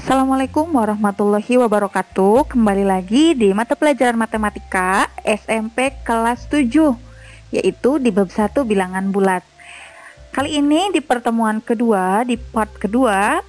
Assalamualaikum warahmatullahi wabarakatuh. Kembali lagi di mata pelajaran matematika SMP kelas 7, yaitu di bab 1 bilangan bulat. Kali ini di pertemuan kedua, di part kedua,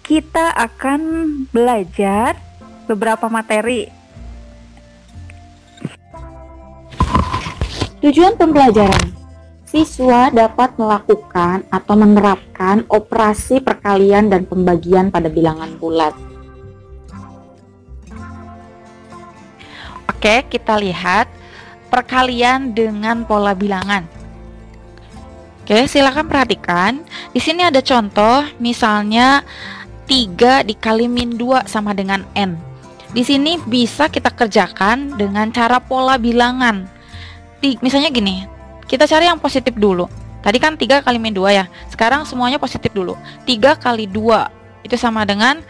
kita akan belajar beberapa materi. Tujuan pembelajaran: siswa dapat melakukan atau menerapkan operasi perkalian dan pembagian pada bilangan bulat. Oke, kita lihat perkalian dengan pola bilangan. Oke, silakan perhatikan. Di sini ada contoh, misalnya 3 dikali min 2 sama dengan N. Di sini bisa kita kerjakan dengan cara pola bilangan. Misalnya gini, kita cari yang positif dulu. Tadi kan 3 kali min 2 ya. Sekarang semuanya positif dulu. 3 kali 2 itu sama dengan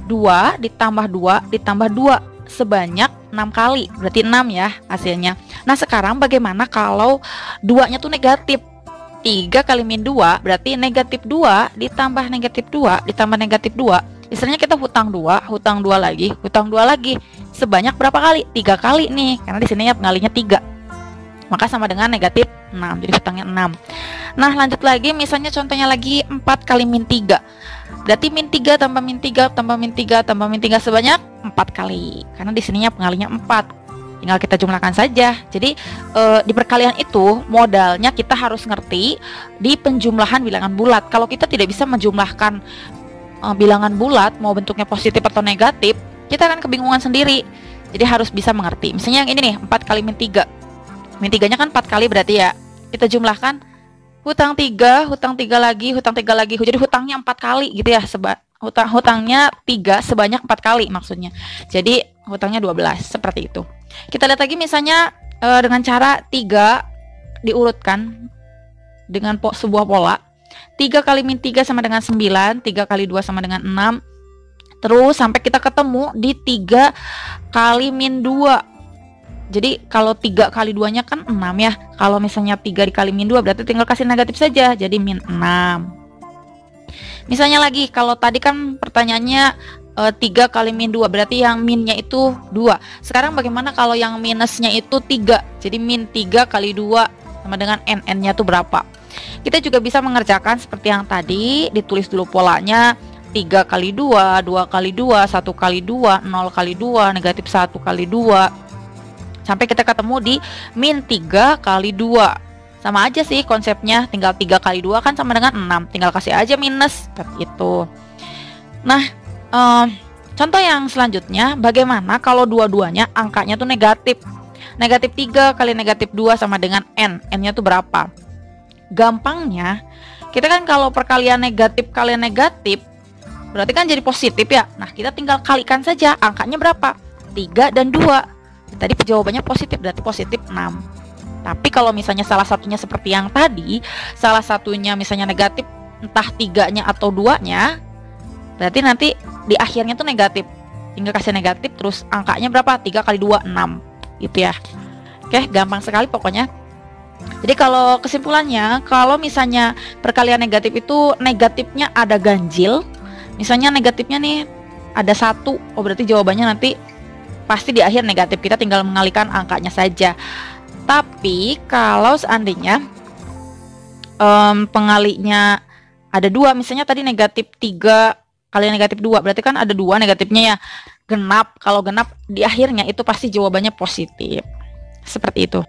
2 ditambah 2 ditambah 2 sebanyak 6 kali. Berarti 6 ya hasilnya. Nah, sekarang bagaimana kalau 2-nya tuh negatif? 3 kali min 2 berarti negatif 2 ditambah negatif 2 ditambah negatif 2. Istilahnya kita hutang 2 lagi, hutang 2 lagi. Sebanyak berapa kali? 3 kali nih. Karena di sini ya pengalinya 3. Maka sama dengan negatif 6, jadi hutangnya 6. Nah, lanjut lagi, misalnya contohnya lagi 4 kali min 3. Berarti min 3 tambah min 3 tambah min 3 tambah min 3 sebanyak 4 kali. Karena di sininya pengalinya 4. Tinggal kita jumlahkan saja. Jadi di perkalian itu modalnya kita harus ngerti di penjumlahan bilangan bulat. Kalau kita tidak bisa menjumlahkan bilangan bulat, mau bentuknya positif atau negatif, kita akan kebingungan sendiri. Jadi harus bisa mengerti. Misalnya yang ini nih, 4 kali min 3. Min 3-nya kan 4 kali berarti ya. Kita jumlahkan hutang 3 lagi, hutang 3 lagi. Jadi hutangnya 4 kali gitu ya. Hutangnya 3 sebanyak 4 kali maksudnya. Jadi hutangnya 12, seperti itu. Kita lihat lagi misalnya dengan cara 3 diurutkan dengan sebuah pola. 3 kali min 3 sama dengan 9, 3 kali 2 sama dengan 6. Terus sampai kita ketemu di 3 kali min 2. Jadi kalau 3 kali 2-nya kan 6 ya. Kalau misalnya 3 dikali min 2 berarti tinggal kasih negatif saja. Jadi min 6. Misalnya lagi, kalau tadi kan pertanyaannya 3 kali min 2. Berarti yang minnya itu 2. Sekarang bagaimana kalau yang minusnya itu 3? Jadi min 3 kali 2 sama dengan N. N-nya itu berapa? Kita juga bisa mengerjakan seperti yang tadi. Ditulis dulu polanya. 3 kali 2, 2 kali 2, 1 kali 2, 0 kali 2, negatif 1 kali 2. Sampai kita ketemu di min 3 kali 2. Sama aja sih konsepnya, tinggal 3 kali 2 kan sama dengan 6. Tinggal kasih aja minus, seperti itu. Nah, contoh yang selanjutnya, bagaimana kalau dua-duanya angkanya tuh negatif? Negatif 3 kali negatif 2 sama dengan N. N-nya tuh berapa? Gampangnya, kita kan kalau perkalian negatif kali negatif, berarti kan jadi positif ya. Nah, kita tinggal kalikan saja, angkanya berapa? 3 dan 2. Tadi jawabannya positif, berarti positif 6. Tapi kalau misalnya salah satunya seperti yang tadi, salah satunya misalnya negatif, entah 3-nya atau 2-nya, berarti nanti di akhirnya tuh negatif. Tinggal kasih negatif, terus angkanya berapa? 3 kali 2, 6. Gitu ya. Oke, gampang sekali pokoknya. Jadi kalau kesimpulannya, kalau misalnya perkalian negatif itu negatifnya ada ganjil. Misalnya negatifnya nih ada 1, oh berarti jawabannya nanti pasti di akhir negatif, kita tinggal mengalihkan angkanya saja. Tapi kalau seandainya pengalihnya ada 2, misalnya tadi negatif 3 kali negatif 2, berarti kan ada 2 negatifnya ya. Genap, kalau genap di akhirnya itu pasti jawabannya positif. Seperti itu.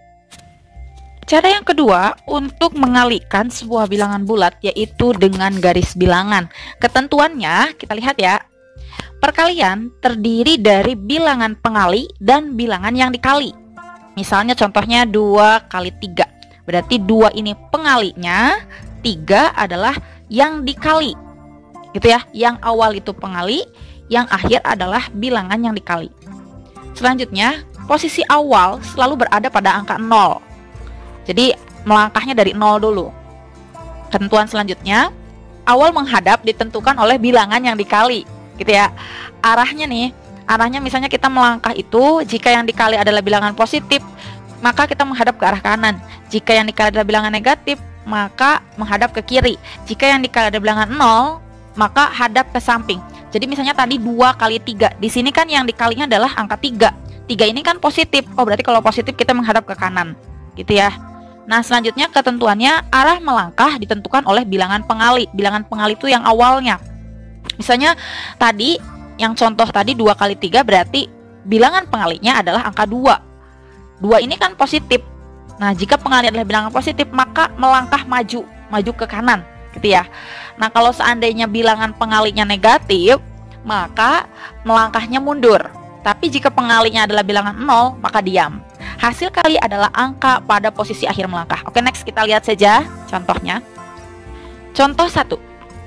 Cara yang kedua untuk mengalihkan sebuah bilangan bulat yaitu dengan garis bilangan. Ketentuannya kita lihat ya. Perkalian terdiri dari bilangan pengali dan bilangan yang dikali. Misalnya contohnya 2 kali 3. Berarti 2 ini pengalinya, 3 adalah yang dikali. Gitu ya, yang awal itu pengali, yang akhir adalah bilangan yang dikali. Selanjutnya, posisi awal selalu berada pada angka 0. Jadi melangkahnya dari 0 dulu. Ketentuan selanjutnya, awal menghadap ditentukan oleh bilangan yang dikali. Gitu ya, arahnya misalnya kita melangkah itu, jika yang dikali adalah bilangan positif, maka kita menghadap ke arah kanan. Jika yang dikali adalah bilangan negatif, maka menghadap ke kiri. Jika yang dikali adalah bilangan 0, maka hadap ke samping. Jadi misalnya tadi 2 kali 3, di sini kan yang dikalinya adalah angka 3. 3 ini kan positif. Oh, berarti kalau positif kita menghadap ke kanan, gitu ya. Nah, selanjutnya ketentuannya arah melangkah ditentukan oleh bilangan pengali. Bilangan pengali itu yang awalnya. Misalnya tadi yang contoh tadi 2 kali 3, berarti bilangan pengalinya adalah angka 2. 2 ini kan positif. Nah, jika pengali adalah bilangan positif, maka melangkah maju ke kanan, gitu ya. Nah, kalau seandainya bilangan pengalinya negatif, maka melangkahnya mundur. Tapi jika pengalinya adalah bilangan 0, maka diam. Hasil kali adalah angka pada posisi akhir melangkah. Oke, next kita lihat saja contohnya. Contoh 1,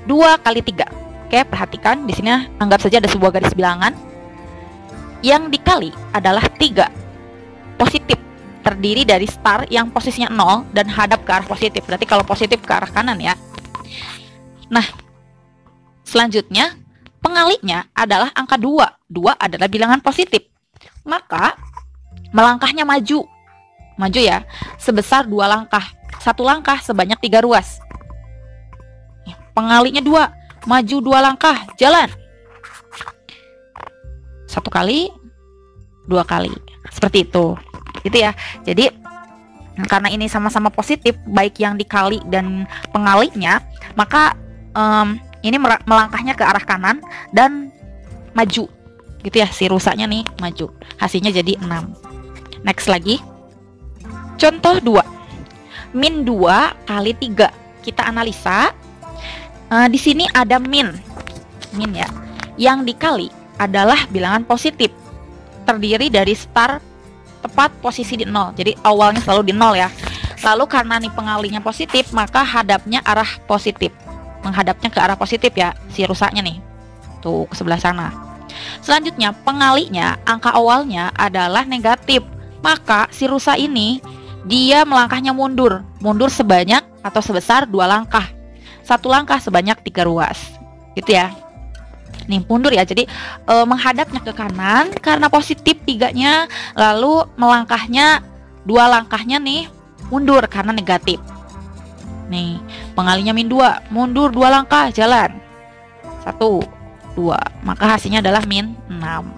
2 kali 3. Oke, perhatikan di sini anggap saja ada sebuah garis bilangan. Yang dikali adalah 3. Positif, terdiri dari star yang posisinya 0 dan hadap ke arah positif. Berarti kalau positif ke arah kanan ya. Nah, selanjutnya pengalinya adalah angka 2. 2 adalah bilangan positif. Maka melangkahnya maju ya, sebesar 2 langkah. 1 langkah sebanyak 3 ruas. Pengalinya 2, maju 2 langkah, jalan. 1 kali, 2 kali. Seperti itu. Gitu ya. Jadi karena ini sama-sama positif, baik yang dikali dan pengalinya, maka ini melangkahnya ke arah kanan dan maju, gitu ya, si rusaknya nih maju. Hasilnya jadi 6. Next lagi. Contoh 2. Min 2 kali 3. Kita analisa. Di sini ada min ya. Yang dikali adalah bilangan positif. Terdiri dari star tepat posisi di 0. Jadi awalnya selalu di 0 ya. Lalu karena nih pengalinya positif, maka hadapnya arah positif. Menghadapnya ke arah positif ya, si rusaknya nih. Tuh, ke sebelah sana. Selanjutnya, pengalinya, angka awalnya adalah negatif. Maka si rusak ini, dia melangkahnya mundur. Mundur sebanyak atau sebesar 2 langkah. 1 langkah sebanyak 3 ruas. Gitu ya. Nih, mundur ya. Jadi, menghadapnya ke kanan karena positif 3-nya. Lalu melangkahnya 2 langkahnya nih, mundur karena negatif. Nih, pengalinya min 2, mundur 2 langkah, jalan. 1, 2. Maka hasilnya adalah min 6.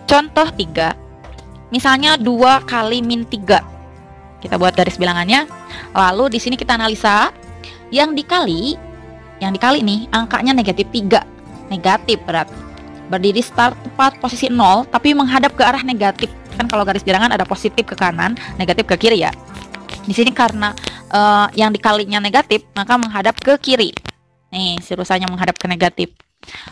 Contoh 3. Misalnya 2 kali min 3. Kita buat garis bilangannya. Lalu di sini kita analisa. Yang dikali nih angkanya negatif 3. Negatif berarti. Berdiri start tepat posisi 0 tapi menghadap ke arah negatif. Kan kalau garis bilangan ada positif ke kanan, negatif ke kiri ya. Di sini karena yang dikalinya negatif, maka menghadap ke kiri. Nih, si rusaknya menghadap ke negatif.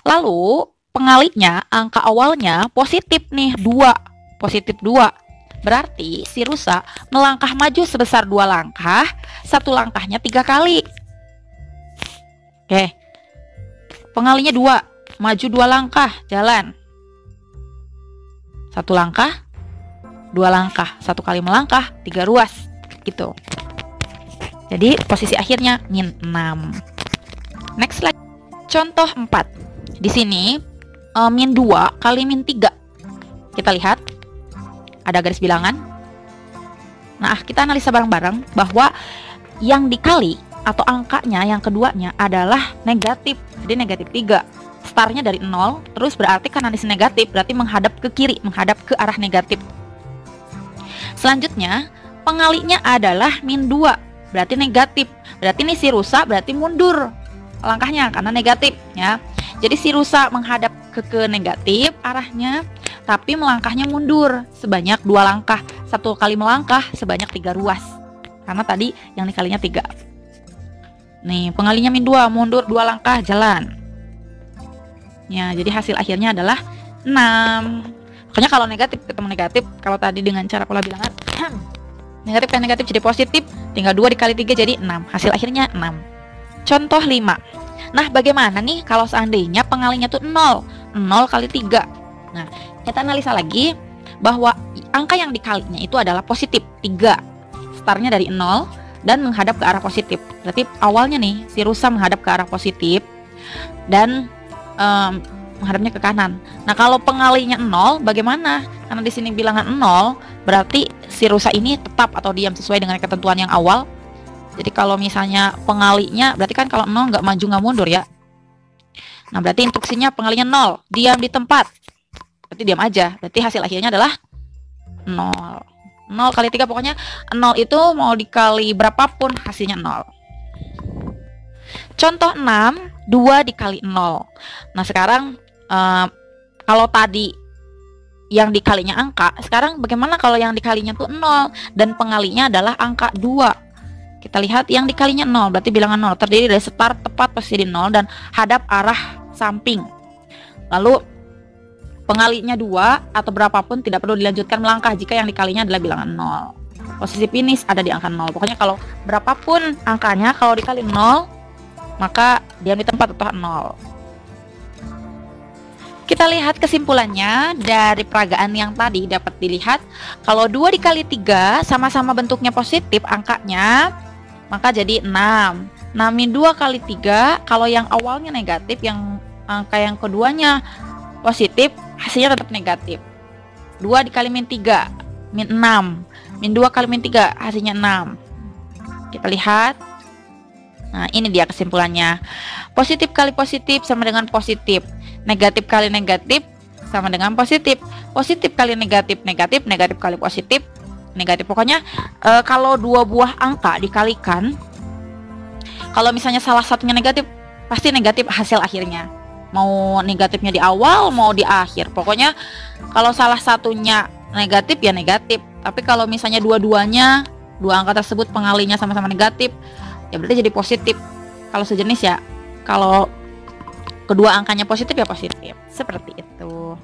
Lalu pengalinya, angka awalnya positif nih, 2. Positif 2. Berarti si rusak melangkah maju sebesar 2 langkah, 1 langkahnya 3 kali. Oke. Pengalinya 2, maju 2 langkah, jalan. 1 langkah, 2 langkah, 1 kali melangkah, 3 ruas, gitu. Jadi posisi akhirnya min 6. Next lagi. Contoh 4. Di sini min 2 kali min 3. Kita lihat ada garis bilangan. Nah, kita analisa bareng-bareng bahwa yang dikali atau angkanya yang keduanya adalah negatif. Jadi negatif 3. Startnya dari 0, terus berarti karena di sini negatif, berarti menghadap ke kiri, menghadap ke arah negatif. Selanjutnya, pengalinya adalah min 2, berarti negatif. Berarti ini si rusak berarti mundur langkahnya karena negatif ya. Jadi si rusak menghadap ke negatif arahnya, tapi melangkahnya mundur sebanyak 2 langkah. 1 kali melangkah sebanyak 3 ruas. Karena tadi yang dikalinya 3. Nih, pengalinya min 2, mundur 2 langkah, jalan. Ya, jadi hasil akhirnya adalah 6. Makanya kalau negatif ketemu negatif, kalau tadi dengan cara pola bilangan negatif kan negatif jadi positif, tinggal 2 dikali 3 jadi 6. Hasil akhirnya 6. Contoh 5. Nah, bagaimana nih kalau seandainya pengalinya tuh 0? 0 kali 3. Nah, kita analisa lagi bahwa angka yang dikalinya itu adalah positif 3. Startnya dari 0 dan menghadap ke arah positif. Berarti awalnya nih si rusak menghadap ke arah positif dan menghadapnya ke kanan. Nah, kalau pengalinya 0 bagaimana? Karena di sini bilangan 0, berarti si rusak ini tetap atau diam sesuai dengan ketentuan yang awal. Jadi kalau misalnya pengalinya, berarti kan kalau 0 nggak maju nggak mundur ya. Nah, berarti instruksinya pengalinya 0, diam di tempat. Berarti diam aja. Berarti hasil akhirnya adalah 0. 0 kali 3, pokoknya 0 itu mau dikali berapapun hasilnya 0. Contoh 6, 2 dikali 0. Nah, sekarang kalau tadi yang dikalinya angka, sekarang bagaimana kalau yang dikalinya tuh 0 dan pengalinya adalah angka 2? Kita lihat yang dikalinya 0, berarti bilangan 0 terdiri dari start tepat posisi 0 dan hadap arah samping. Lalu pengalinya 2 atau berapapun tidak perlu dilanjutkan melangkah jika yang dikalinya adalah bilangan 0. Posisi finish ada di angka 0. Pokoknya kalau berapapun angkanya, kalau dikali 0, maka diam di tempat atau 0. Kita lihat kesimpulannya dari peragaan yang tadi. Dapat dilihat kalau 2 dikali 3 sama-sama bentuknya positif angkanya, maka jadi 6. 6 min 2 kali 3, kalau yang awalnya negatif, yang angka yang keduanya positif, hasilnya tetap negatif. 2 dikali min 3, min 6. Min 2 kali min 3, hasilnya 6. Kita lihat. Nah, ini dia kesimpulannya. Positif kali positif sama dengan positif. Negatif kali negatif sama dengan positif. Positif kali negatif, negatif, negatif kali positif, negatif. Pokoknya kalau dua buah angka dikalikan, kalau misalnya salah satunya negatif, pasti negatif hasil akhirnya. Mau negatifnya di awal, mau di akhir. Pokoknya kalau salah satunya negatif ya negatif. Tapi kalau misalnya dua-duanya, dua angka tersebut pengalinya sama-sama negatif, ya berarti jadi positif. Kalau sejenis ya, kalau kedua angkanya positif ya positif. Seperti itu.